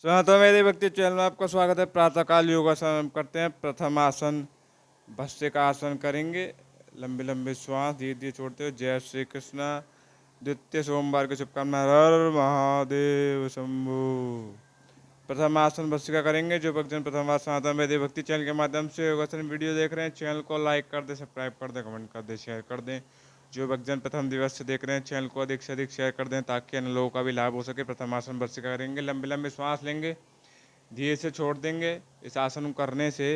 सनातन मेरे भक्ति चैनल में आपका स्वागत है। प्रातःकाल योगासन हम करते हैं। प्रथम आसन भस्त्रिका आसन करेंगे। लंबे लंबे श्वास धीरे धीरे छोड़ते हुए। जय श्री कृष्णा। द्वितीय सोमवार की शुभकामना। हर महादेव शंभु। प्रथम आसन भस्त्रिका करेंगे। जो भक्तजन प्रथम आसन सनातन मेरे भक्ति चैनल के माध्यम से योगासन वीडियो देख रहे हैं, चैनल को लाइक कर दें, सब्सक्राइब कर दें, कमेंट कर दें, शेयर कर दें। जो भक्तजन प्रथम दिवस से देख रहे हैं, चैनल को अधिक से अधिक शेयर कर दें ताकि अन्य लोगों का भी लाभ हो सके। प्रथम आसन भस्त्रिका करेंगे। लंबे लंबे श्वास लेंगे, धीरे से छोड़ देंगे। इस आसन को करने से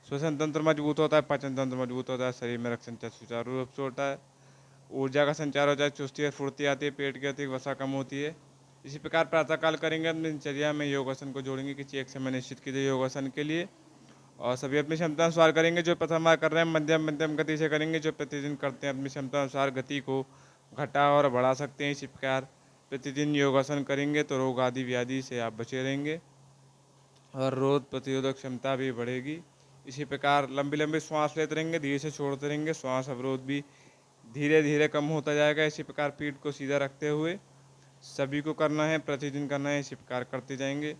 श्वसन तंत्र मजबूत होता है, पाचन तंत्र मजबूत होता है, शरीर में रक्त संचार सुचारू रूप से होता है, ऊर्जा का संचार होता है, चुस्ती और फुर्ती आती है, पेट की अतिरिक्त वसा कम होती है। इसी प्रकार प्रातःकाल करेंगे। अपनी दिनचर्या में योगासन को जोड़ेंगे। किसी एक समय निश्चित कीजिए योगासन के लिए और सभी अपनी क्षमता अनुसार करेंगे। जो प्रथम बार कर रहे हैं मध्यम मध्यम गति से करेंगे। जो प्रतिदिन करते हैं अपनी क्षमता अनुसार गति को घटा और बढ़ा सकते हैं। इसी प्रकार प्रतिदिन योगासन करेंगे तो रोग आदि व्याधि से आप बचे रहेंगे और रोग प्रतिरोधक क्षमता भी बढ़ेगी। इसी प्रकार लंबी लंबी श्वास लेते रहेंगे, धीरे से छोड़ते रहेंगे। श्वास अवरोध भी धीरे धीरे कम होता जाएगा। इसी प्रकार पीठ को सीधा रखते हुए सभी को करना है, प्रतिदिन करना है। इसी प्रकार करते जाएंगे।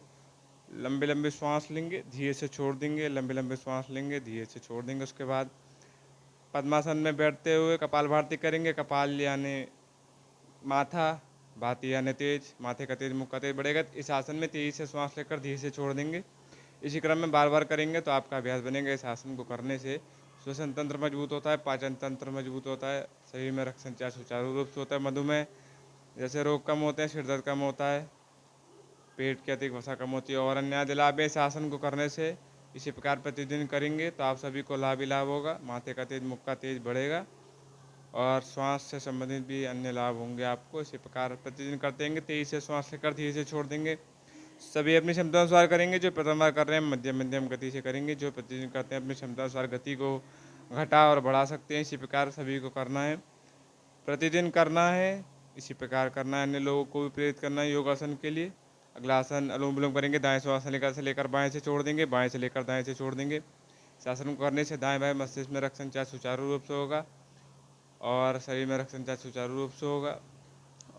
लंबे लंबे श्वास लेंगे, धीरे से छोड़ देंगे, लंबे लंबे श्वास लेंगे, धीरे से छोड़ देंगे। उसके बाद पद्मासन में बैठते हुए कपाल भारती करेंगे। कपाल यानी माथा, भाती यानी तेज, माथे का तेज, मुख का तेज बढ़ेगा। इस आसन में तेजी से श्वास लेकर धीरे से छोड़ देंगे। इसी क्रम में बार बार करेंगे तो आपका अभ्यास बनेगा। इस आसन को करने से श्वसन तंत्र मजबूत होता है, पाचन तंत्र मजबूत होता है, शरीर में रक्त संचार सुचारू रूप से होता है, मधुमेह जैसे रोग कम होते हैं, सिर दर्द कम होता है, पेट की अतिरिक्त वसा कम होती है और अन्य आदि लाभ है इस आसन को करने से। इसी प्रकार प्रतिदिन करेंगे तो आप सभी को लाभ ही लाभ होगा। माथे का तेज, मुख का तेज बढ़ेगा और श्वास से संबंधित भी अन्य लाभ होंगे आपको। इसी प्रकार प्रतिदिन करते रहेंगे। तेजी से श्वास लेकर धीरे से छोड़ देंगे। सभी अपनी क्षमता अनुसार करेंगे। जो प्रथम बार कर रहे हैं मध्यम मध्यम गति से करेंगे। जो प्रतिदिन करते हैं अपनी क्षमता अनुसार गति को घटा और बढ़ा सकते हैं। इसी प्रकार सभी को करना है, प्रतिदिन करना है। इसी प्रकार करना है, अन्य लोगों को भी प्रेरित करना है योगासन के लिए। अगला आसन अनुलोम विलोम करेंगे। दाएं श्वास से लेकर बाएं से छोड़ देंगे, बाएं से लेकर दाएं से छोड़ देंगे। इस आसन को करने से दाएं बाएं मस्तिष्क में रक्त संचार सुचारू रूप से होगा और शरीर में रक्त संचार सुचारू रूप से होगा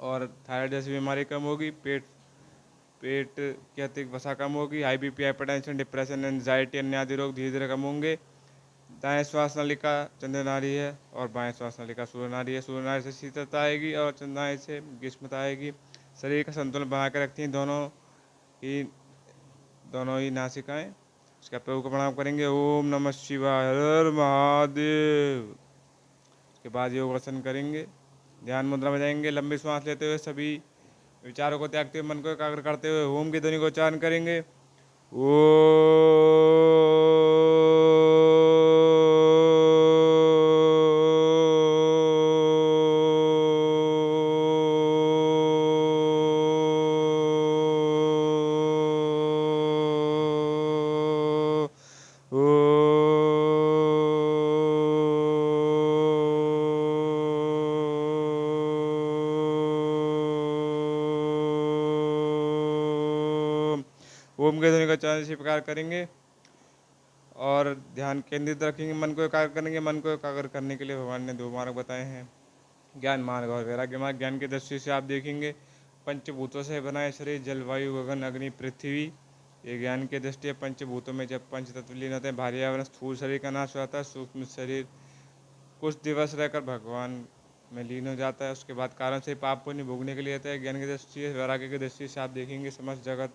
और थायराइड जैसी बीमारी कम होगी। पेट की अतिरिक्त वसा कम होगी। High BP, hypertension, depression, anxiety, अन्य आदि रोग धीरे धीरे कम होंगे। दाएं श्वास नलिका चंद्र नाड़ी है और बाएं श्वास नलिका सूर्य नाड़ी है। सूर्य नाड़ी से शीतलता आएगी और चंद्र नाड़ी से ग्रीष्मता आएगी। शरीर का संतुलन बना कर रखती हैं दोनों ही नासिकाएं। उसका प्रभु को प्रणाम करेंगे। ओम नमः शिवाय, हर महादेव। उसके बाद योगासन करेंगे। ध्यान मुद्रा में जाएंगे। लंबी श्वास लेते हुए सभी विचारों को त्यागते हुए मन को एकाग्र करते हुए ओम की ध्वनि को उच्चारण करेंगे। ओ ओम के ध्वनि का उच्चारण इसी प्रकार करेंगे और ध्यान केंद्रित रखेंगे। मन को एकाग्र करेंगे। मन को एकाग्र करने के लिए भगवान ने दो मार्ग बताए हैं, ज्ञान मार्ग और वैराग्य मार्ग। ज्ञान की दृष्टि से आप देखेंगे पंचभूतों से बना है शरीर, जल वायु गगन अग्नि पृथ्वी। ये ज्ञान की दृष्टि है। पंचभूतों में जब पंच तत्व लीन होते हैं, भारी आवरण स्थूल शरीर का नाश हो जाता है, सूक्ष्म शरीर कुछ दिवस रहकर भगवान में लीन हो जाता है। उसके बाद कारण से पाप पुण्य भोगने के लिए आता है। ज्ञान की दृष्टि से, वैराग्य की दृष्टि से आप देखेंगे समस्त जगत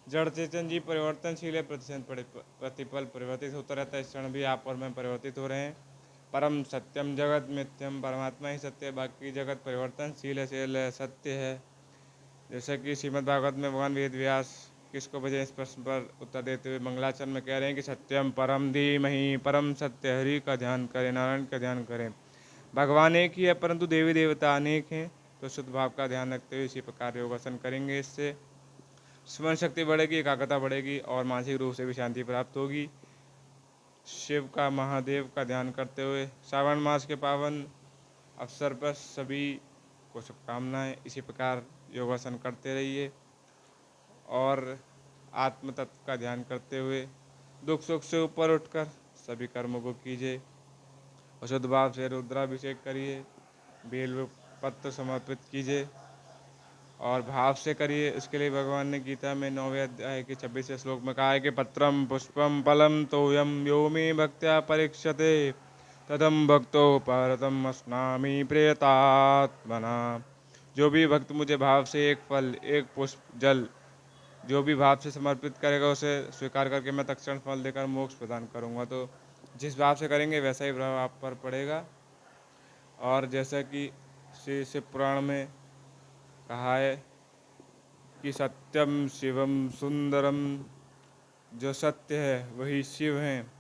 जड़ चेतन जीव परिवर्तनशील है, प्रतिपल परिवर्तित होता रहता है। इस क्षण भी आप और मैं परिवर्तित हो रहे हैं। परम सत्यम जगत मिथ्यम, परमात्मा ही सत्य है, बाकी जगत परिवर्तनशील है, शील है, सत्य है। जैसे कि श्रीमद् भागवत में भगवान वेद व्यास किसको बजे इस प्रश्न पर उत्तर देते हुए मंगलाचरण में कह रहे हैं कि सत्यम परम धीमहि, परम सत्य हरि का ध्यान करें, नारायण का ध्यान करें। भगवान एक ही है परंतु देवी देवता अनेक हैं, तो शुद्ध भाव का ध्यान रखते हुए इसी प्रकार योगासन करेंगे। इससे स्मरण शक्ति बढ़ेगी, एकाग्रता बढ़ेगी और मानसिक रूप से भी शांति प्राप्त होगी। शिव का, महादेव का ध्यान करते हुए श्रावण मास के पावन अवसर पर सभी को शुभकामनाएं। इसी प्रकार योगासन करते रहिए और आत्म तत्व का ध्यान करते हुए दुख सुख से ऊपर उठकर सभी कर्मों को कीजिए। अशुद्ध भाव से रुद्राभिषेक करिए, बेल पत्र समर्पित कीजिए और भाव से करिए। इसके लिए भगवान ने गीता में 9वें अध्याय के 26वें श्लोक में कहा है कि पत्रम पुष्पम फलम तोयम यो मे भक्त्या परीक्षते तदम भक्तो परतम अस्नामि प्रेतात्मना। जो भी भक्त मुझे भाव से एक फल, एक पुष्प, जल, जो भी भाव से समर्पित करेगा उसे स्वीकार करके मैं तत्क्षण फल देकर मोक्ष प्रदान करूंगा। तो जिस भाव से करेंगे वैसा ही प्रभाव आप पर पड़ेगा। और जैसा कि श्री शिव पुराण में कहा है कि सत्यम शिवम सुंदरम, जो सत्य है वही शिव हैं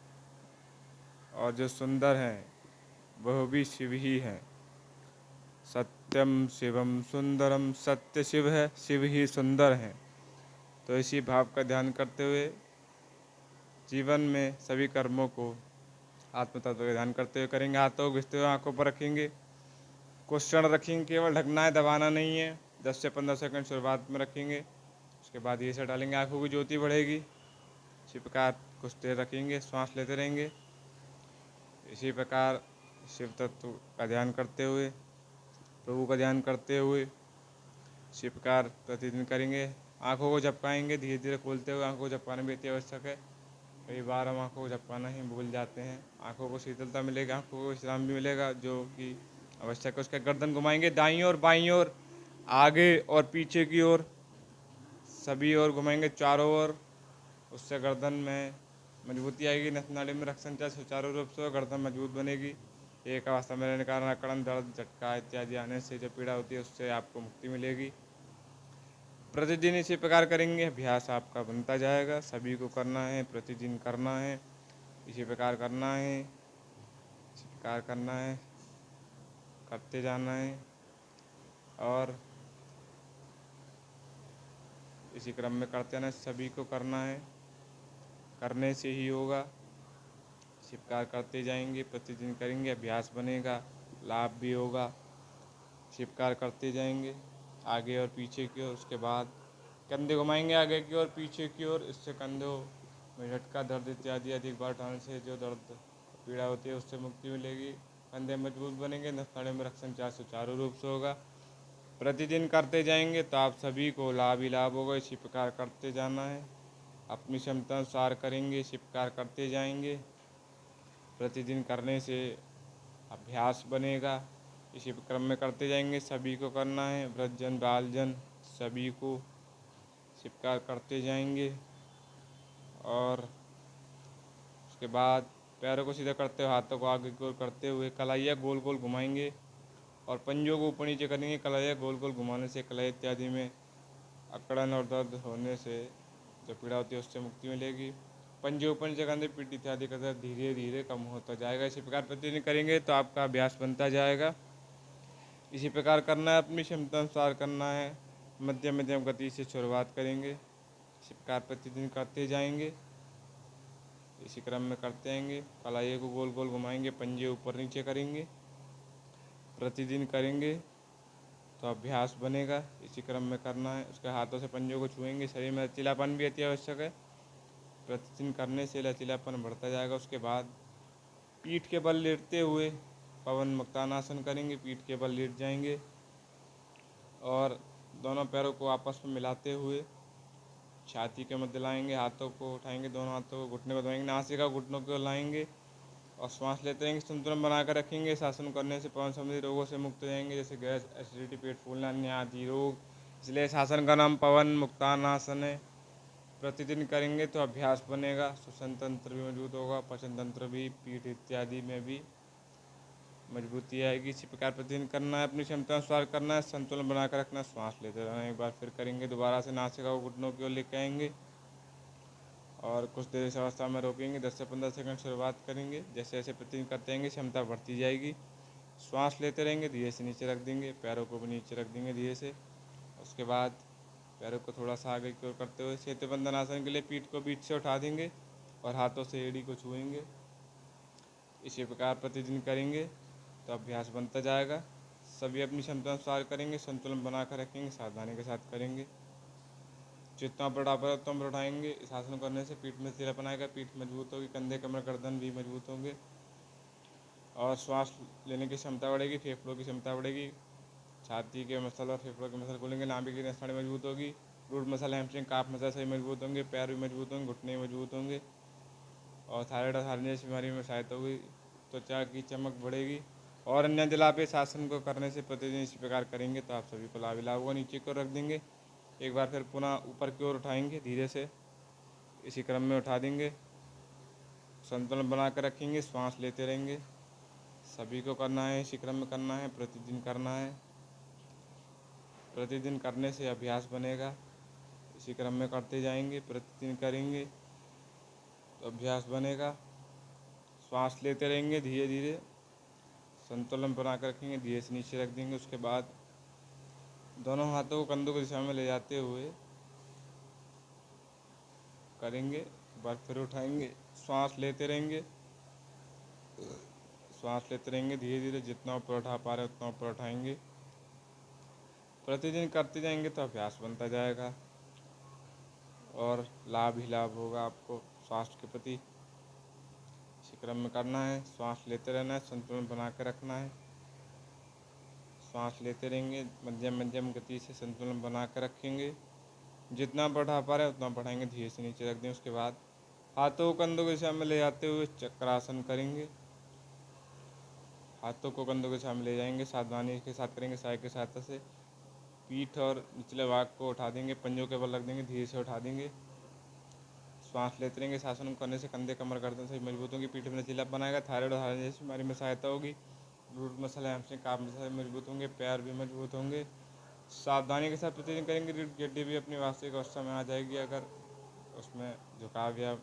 और जो सुंदर हैं वह भी शिव ही हैं। सत्यम शिवम सुंदरम, सत्य शिव है, शिव ही सुंदर हैं। तो इसी भाव का ध्यान करते हुए जीवन में सभी कर्मों को आत्म तत्व का ध्यान करते हुए करेंगे। हाथों को घिसते हुए आंखों पर रखेंगे, कुछ क्षण रखेंगे, केवल ढकना है, दबाना नहीं है। 10 से 15 सेकंड शुरुआत में रखेंगे, उसके बाद ये से डालेंगे, आंखों की ज्योति बढ़ेगी। इसी प्रकार कुछ देर रखेंगे, श्वास लेते रहेंगे। इसी प्रकार शिव तत्व का ध्यान करते हुए, प्रभु का ध्यान करते हुए इसी प्रकार प्रतिदिन करेंगे। आंखों को झपकाएंगे, धीरे धीरे खोलते हुए। आंखों को झपकाना भी अति आवश्यक है। कई बार हम आंखों को झपकाना ही भूल जाते हैं। आंखों को शीतलता मिलेगी, आंखों को विश्राम भी मिलेगा, जो कि आवश्यक है। उसका गर्दन घुमाएंगे दाईं ओर बाईं ओर, आगे और पीछे की ओर, सभी ओर घुमाएंगे, चारों ओर। उससे गर्दन में मजबूती आएगी, नस नाड़ी में रक्त संचार सुचारू रूप से, गर्दन मजबूत बनेगी। एक अवस्था में रहने के कारण अकड़न, दर्द, झटका इत्यादि आने से जो पीड़ा होती है उससे आपको मुक्ति मिलेगी। प्रतिदिन इसी प्रकार करेंगे, अभ्यास आपका बनता जाएगा। सभी को करना है, प्रतिदिन करना है, इसी प्रकार करना है, इसी प्रकार करना है, करते जाना है। और इसी क्रम में करते रहना, सभी को करना है, करने से ही होगा। इसी प्रकार करते जाएंगे, प्रतिदिन करेंगे, अभ्यास बनेगा, लाभ भी होगा। इसी प्रकार करते जाएंगे आगे और पीछे की ओर। उसके बाद कंधे घुमाएंगे आगे की ओर, पीछे की ओर। इससे कंधों में झटका, दर्द इत्यादि अधिक बार उठाने से जो दर्द पीड़ा होती है उससे मुक्ति मिलेगी। कंधे मजबूत बनेंगे, नस नाड़ी में रक्त संचार सुचारू रूप से होगा। प्रतिदिन करते जाएंगे तो आप सभी को लाभ ही लाभ होगा। इसी प्रकार करते जाना है, अपनी क्षमता अनुसार करेंगे, इसी प्रकार करते जाएंगे। प्रतिदिन करने से अभ्यास बनेगा। इसी क्रम में करते जाएंगे, सभी को करना है, वृद्धजन बालजन सभी को इसी प्रकार करते जाएंगे। और उसके बाद पैरों को सीधा करते हुए, हाथों को आगे की ओर करते हुए कलाइयाँ गोल गोल घुमाएंगे और पंजों को ऊपर नीचे करेंगे। कलाइयाँ गोल गोल घुमाने से कलाई इत्यादि में अकड़न और दर्द होने से जो पीड़ा होती है उससे मुक्ति मिलेगी। पंजे ऊपर नीचे करने, पीठ इत्यादि का दर्द धीरे धीरे कम होता जाएगा। इसी प्रकार प्रतिदिन करेंगे तो आपका अभ्यास बनता जाएगा। इसी प्रकार करना है, अपनी क्षमता अनुसार करना है, मध्यम मध्यम गति से शुरुआत करेंगे। इसी प्रकार प्रतिदिन करते जाएंगे, इसी क्रम में करते आएंगे। कलाई को गोल गोल घुमाएंगे, पंजे ऊपर नीचे करेंगे, प्रतिदिन करेंगे तो अभ्यास बनेगा। इसी क्रम में करना है। उसके हाथों से पंजों को छुएंगे। शरीर में लचीलापन भी अति आवश्यक है, प्रतिदिन करने से लचीलापन बढ़ता जाएगा। उसके बाद पीठ के बल लेटते हुए पवन मुक्तानासन करेंगे। पीठ के बल लेट जाएंगे और दोनों पैरों को आपस में मिलाते हुए छाती के मध्य लाएंगे। हाथों को उठाएंगे, दोनों हाथों को घुटने को दबाएंगे, नासिका घुटनों को लाएंगे और श्वास लेते रहेंगे। संतुलन बनाकर रखेंगे। शासन करने से पवन संबंधी रोगों से मुक्त हो जाएंगे, जैसे गैस, एसिडिटी, पेट फूलना, अन्य आदि रोग। इसलिए शासन का नाम पवन मुक्तानासन है। प्रतिदिन करेंगे तो अभ्यास बनेगा, श्वसन तंत्र भी मजबूत होगा, पाचन तंत्र भी, पीठ इत्यादि में भी मजबूती आएगी। इसी प्रकार प्रतिदिन करना है, अपनी क्षमता अनुसार करना है, संतुलन बनाकर रखना, श्वास लेते रहना। एक बार फिर करेंगे, दोबारा से नासिका को घुटनों की ओर लेके आएंगे और कुछ देर इस अवस्था में रोकेंगे। 10 से 15 सेकंड शुरुआत करेंगे। जैसे जैसे प्रतिदिन करते रहेंगे क्षमता बढ़ती जाएगी। श्वास लेते रहेंगे, धीरे से नीचे रख देंगे, पैरों को भी नीचे रख देंगे धीरे से। उसके बाद पैरों को थोड़ा सा आगे की ओर करते हुए सेतुबंधन आसन के लिए पीठ को बीच से उठा देंगे और हाथों से एड़ी को छुएंगे। इसी प्रकार प्रतिदिन करेंगे तो अभ्यास बनता जाएगा। सभी अपनी क्षमता अनुसार करेंगे, संतुलन बनाकर रखेंगे, सावधानी के साथ करेंगे। जितना पर उतना पर उठाएंगे। इस आसन करने से पीठ में लचीलापन आएगा, पीठ मजबूत होगी, कंधे कमर गर्दन भी मजबूत होंगे और श्वास लेने की क्षमता बढ़ेगी, फेफड़ों की क्षमता बढ़ेगी, छाती के मसल और फेफड़ों के मसल खुलेंगे, नाभि की नसों मजबूत होगी, root muscle, hamstring, calf muscle सही मजबूत होंगे, पैर भी मजबूत होंगे, घुटने भी मजबूत होंगे और थायराइड और हार्निया जैसी बीमारी में सहायता होगी, त्वचा की चमक बढ़ेगी। और अन्य जलापे इस आसन को करने से प्रतिदिन इसी प्रकार करेंगे तो आप सभी को लाभ ही लाभ होगा। नीचे की ओर रख देंगे, एक बार फिर पुनः ऊपर की ओर उठाएंगे, धीरे से इसी क्रम में उठा देंगे, संतुलन बना कर रखेंगे, श्वास लेते रहेंगे। सभी को करना है, इसी क्रम में करना है, प्रतिदिन करना है। प्रतिदिन करने से अभ्यास बनेगा, इसी क्रम में करते जाएंगे, प्रतिदिन करेंगे तो अभ्यास बनेगा। श्वास लेते रहेंगे, धीरे धीरे संतुलन बना कर रखेंगे, धीरे से नीचे रख देंगे। उसके बाद दोनों हाथों को कंधों की दिशा में ले जाते हुए करेंगे, एक बार फिर उठाएंगे, श्वास लेते रहेंगे, श्वास लेते रहेंगे धीरे धीरे, जितना ऊपर उठा पा रहे उतना ऊपर उठाएंगे। प्रतिदिन करते जाएंगे तो अभ्यास बनता जाएगा और लाभ ही लाभ होगा आपको स्वास्थ्य के प्रति। इसी क्रम में करना है, श्वास लेते रहना है, संतुलन बना कर रखना है। श्वास लेते रहेंगे, मध्यम मध्यम गति से संतुलन बना कर रखेंगे, जितना बढ़ा पा रहे हैं उतना बढ़ाएंगे, धीरे से नीचे रख दें। उसके बाद हाथों को कंधों की दिशा में ले जाते हुए चक्रासन करेंगे, हाथों को कंधों की दिशा में ले जाएंगे, सावधानी के साथ करेंगे, सहायक के सहायता से पीठ और निचले भाग को उठा देंगे, पंजों के बल रख देंगे, धीरे से उठा देंगे। श्वास लेते रहेंगे, शासन को करने से कंधे कमर गर्दन सही मजबूत होंगी, पीठ में लचीलापन बनाएगा, थायराइड और हार्निया जैसी बीमारी में सहायता होगी, root muscle, hamstring, calf muscle मजबूत होंगे, पैर भी मजबूत होंगे। सावधानी के साथ प्रतिदिन करेंगे, रीढ़ की हड्डी भी अपनी वास्तविक अवस्था में आ जाएगी, अगर उसमें झुकाव या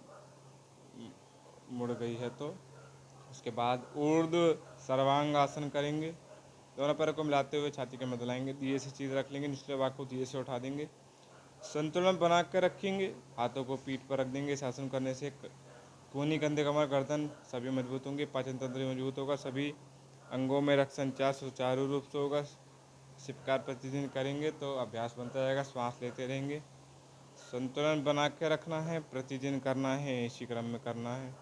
मुड़ गई है तो। उसके बाद ऊर्ध्व सर्वांग आसन करेंगे, दोनों पैरों को मिलाते हुए छाती के मध्य लाएंगे, धीरे से चीज रख लेंगे, निचले भाग को धीरे से उठा देंगे, संतुलन बना कर रखेंगे, हाथों को पीठ पर रख देंगे। शासन करने से कूहनी, कंधे, कमर, गर्दन सभी मजबूत होंगे, पाचन तंत्र भी मजबूत होगा, सभी अंगों में रक्त संचार सुचारू रूप से होगा। इसी प्रकार प्रतिदिन करेंगे तो अभ्यास बनता जाएगा। श्वास लेते रहेंगे, संतुलन बना के रखना है, प्रतिदिन करना है, इसी क्रम में करना है,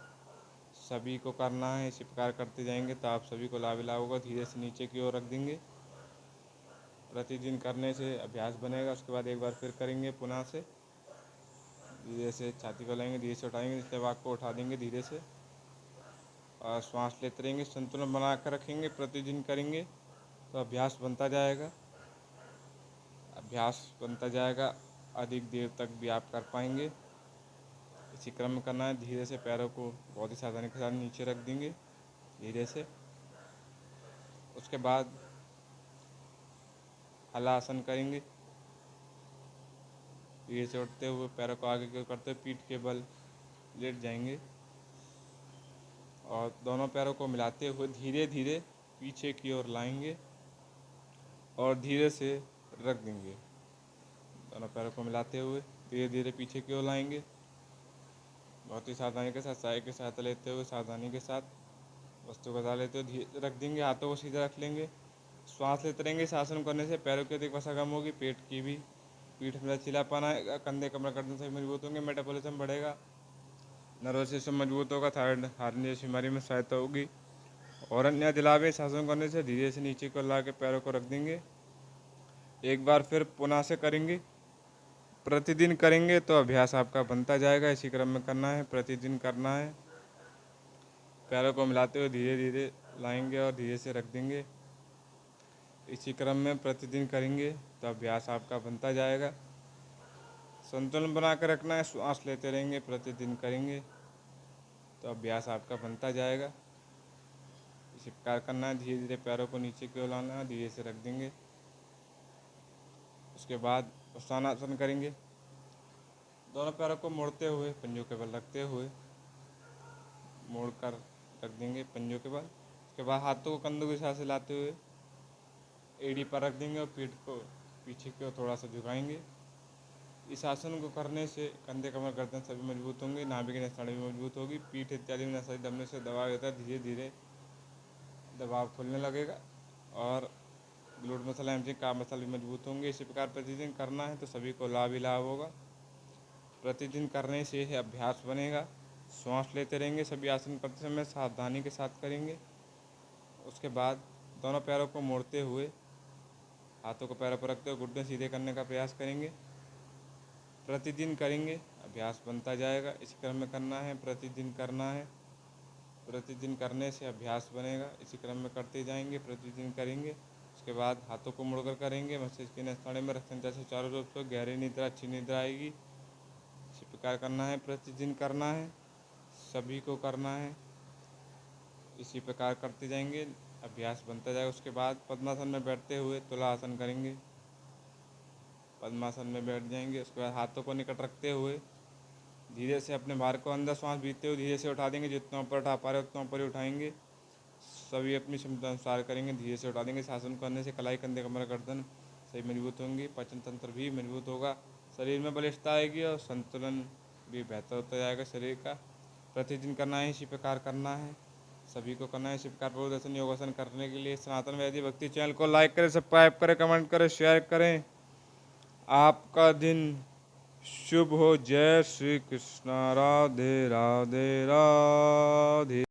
सभी को करना है। इसी प्रकार करते जाएंगे तो आप सभी को लाभ ही लाभ होगा। धीरे से नीचे की ओर रख देंगे, प्रतिदिन करने से अभ्यास बनेगा। उसके बाद एक बार फिर करेंगे पुनः से, धीरे से छाती को लाएंगे, धीरे से उठाएंगे, निचले भाग को उठा देंगे धीरे से और श्वास लेते रहेंगे, संतुलन बना कर रखेंगे, प्रतिदिन करेंगे तो अभ्यास बनता जाएगा, अभ्यास बनता जाएगा, अधिक देर तक भी आप कर पाएंगे। इसी क्रम में करना है। धीरे से पैरों को बहुत ही सावधानी के साथ नीचे रख देंगे, धीरे से। उसके बाद हलासन करेंगे, धीरे से उठते हुए पैरों को आगे की ओर करते हुए पीठ के बल लेट जाएंगे और दोनों पैरों को मिलाते हुए धीरे धीरे पीछे की ओर लाएंगे और धीरे से रख देंगे। दोनों पैरों को मिलाते हुए धीरे धीरे पीछे की ओर लाएंगे, बहुत ही सावधानी के साथ, सहायक की सहायता लेते हुए सावधानी के साथ वस्तु को डाल लेते हुए धीरे रख देंगे। हाथों को सीधा रख लेंगे, श्वास लेते रहेंगे। शासन करने से पैरों की अधिक वसा कम होगी, पेट की भी, पीठ में लचीलापन आएगा, कंधे कमर गर्दन सभी मजबूत होंगे, मेटाबॉलिज्म बढ़ेगा, नर्वस सिस्टम मजबूत होगा, थायराइड हार्निया जैसी बीमारी में सहायता होगी। और अन्य दिलावे शासन करने से धीरे से नीचे को ला के पैरों को रख देंगे। एक बार फिर पुनः से करेंगे, प्रतिदिन करेंगे तो अभ्यास आपका बनता जाएगा। इसी क्रम में करना है, प्रतिदिन करना है, पैरों को मिलाते हुए धीरे धीरे लाएंगे और धीरे से रख देंगे। इसी क्रम में प्रतिदिन करेंगे तो अभ्यास आपका बनता जाएगा। संतुलन बना कर रखना है, श्वास लेते रहेंगे, प्रतिदिन करेंगे तो अभ्यास आपका बनता जाएगा। इसी प्रकार करना है, धीरे धीरे पैरों को नीचे की ओर लाना है, धीरे से रख देंगे। उसके बाद उत्थानासन करेंगे, दोनों पैरों को मोड़ते हुए पंजों के बल रखते हुए मोड़ कर रख देंगे पंजों के बल। उसके बाद हाथों को कंधों के साथ से लाते हुए एड़ी पर रख देंगे और पीठ को पीछे की ओर थोड़ा सा झुकाएंगे। इस आसन को करने से कंधे कमर गर्दन सभी मजबूत होंगे, नाभि की नसाएं भी मजबूत होगी, पीठ इत्यादि में नसाएं दबने से दबाव रहता है, धीरे धीरे दबाव खुलने लगेगा और glute muscle, hamstring, calf muscle भी मजबूत होंगे। इसी प्रकार प्रतिदिन करना है तो सभी को लाभ ही लाभ होगा। प्रतिदिन करने से यह अभ्यास बनेगा। श्वास लेते रहेंगे, सभी आसन करते समय सावधानी के साथ करेंगे। उसके बाद दोनों पैरों को मोड़ते हुए हाथों को पैरों पर रखते हुए घुटने सीधे करने का प्रयास करेंगे। प्रतिदिन करेंगे, अभ्यास बनता जाएगा। इसी क्रम में करना है, प्रतिदिन करना है। प्रतिदिन करने से अभ्यास बनेगा। इसी क्रम में करते जाएंगे, प्रतिदिन करेंगे। उसके बाद हाथों को मुड़कर करेंगे, मस्तिष्क के नसों में रक्त संचार सुचारू रूप से, गहरी निद्रा, अच्छी निद्रा आएगी। इसी प्रकार करना है, प्रतिदिन करना है, सभी को करना है। इसी प्रकार करते जाएंगे, अभ्यास बनता जाएगा। उसके बाद पद्मासन में बैठते हुए तुला आसन करेंगे। पद्मासन में बैठ जाएंगे। उसके बाद हाथों को निकट रखते हुए धीरे से अपने भार को अंदर सांस भीगते हुए धीरे से उठा देंगे। जितना ऊपर उठा पा रहे उतना ऊपर ही उठाएंगे। सभी अपनी क्षमता अनुसार करेंगे, धीरे से उठा देंगे। शासन करने से कलाई, कंधे, कमर, गर्दन सही मजबूत होंगी। पाचन तंत्र भी मजबूत होगा, शरीर में बलिष्ठता आएगी और संतुलन भी बेहतर होता जाएगा शरीर का। प्रतिदिन करना है, इसी प्रकार करना है, सभी को करना है। इसी प्रकार प्रदर्शन योगासन करने के लिए सनातन वैदिक भक्ति चैनल को लाइक करें, सब्सक्राइब करें, कमेंट करें, शेयर करें। आपका दिन शुभ हो। जय श्री कृष्ण। राधे राधे राधे।